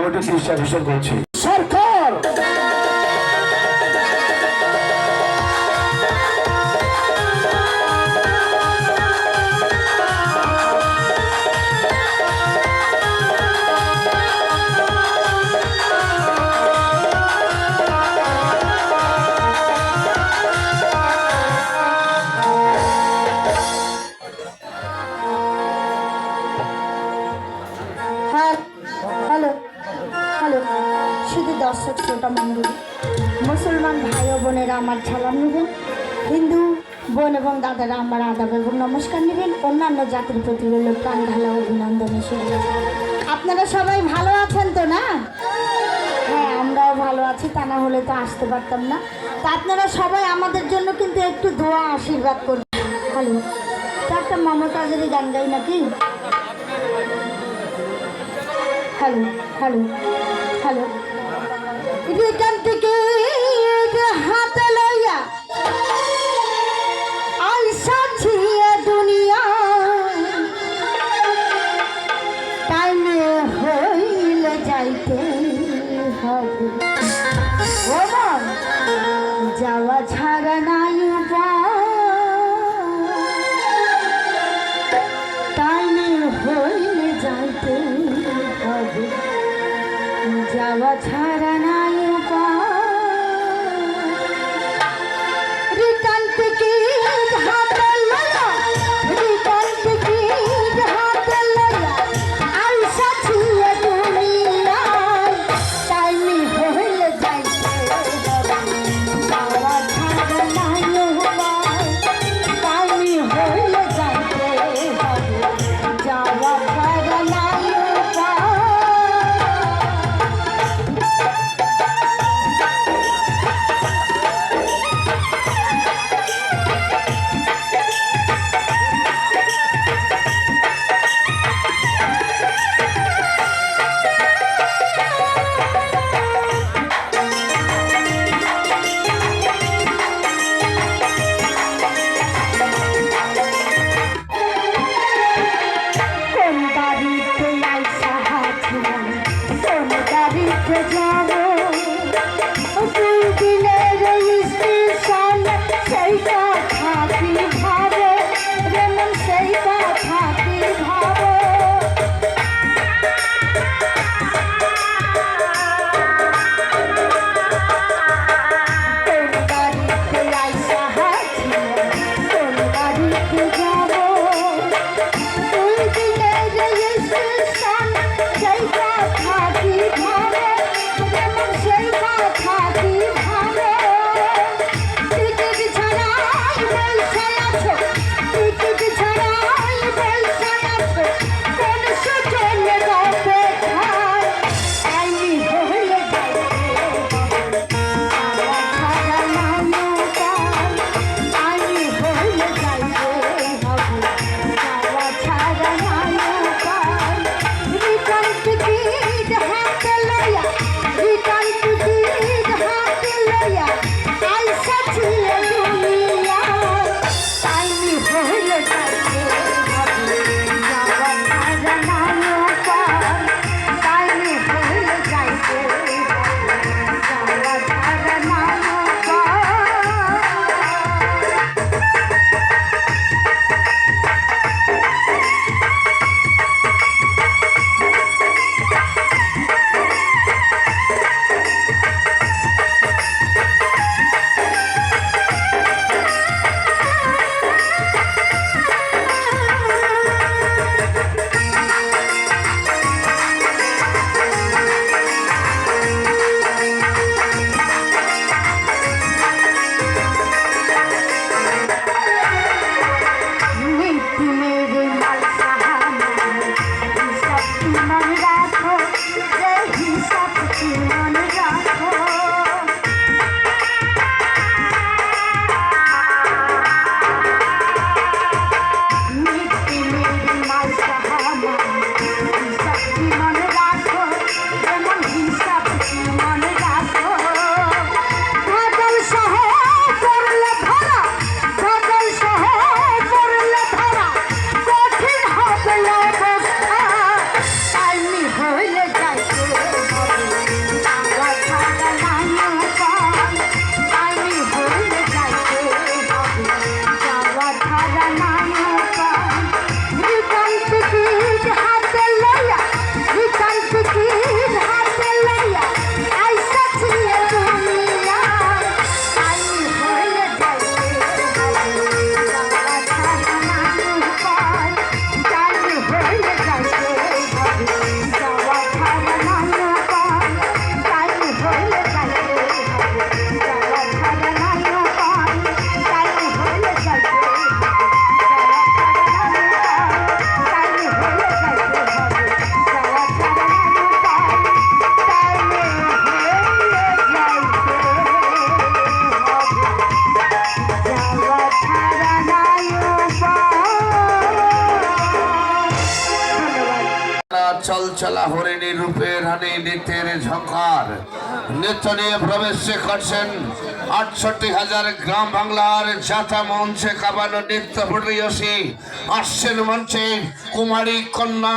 কমিটির শীর্ষে ঘোষণা করছি। সরকার दर्शक श्रोता मंडली मुसलमान भाई बोनेरा आमार सालाम नेबेन हिंदू बोन एवं दादारा आमार आदाब एवं नमस्कार नेबेन अन्यान्य जातिर प्रति रइल प्राण ढाला अभिनंदन आपनारा सबाई भालो आछेन तो ना हाँ आमराओ भालो आछि ता ना होले तो आसते पारताम ना तो आपनारा सबाई आमादेर जन्य किन्तु एकटु दोया आशीर्वाद करबेन हेलो तो एकटा ममताजेर गान गाई नाकि hello hello hello return ticket हाथ लइया आइसा छिए दुनिया टाइम हईल जाइते हबे ओ मन जावा छाड़ा नाई टाइम हईल जाइते हबे जावा छाड़ा नाई रिटर्न टिकेट हाथ लइया रिटर्न टिकेट हाथ लइया आइसा छिए दुनिया टाइम हईल চলা হরিণী রূপে রানী নৃত্যের ঝঙ্কার নৃত্য নিয়ে প্রবেশ করছেন ৬৮,০০০ গ্রাম বাংলার যাতা মঞ্চে কাবানো নৃত্য পরিবেশী আসছেন মঞ্চে কুমারী কন্যা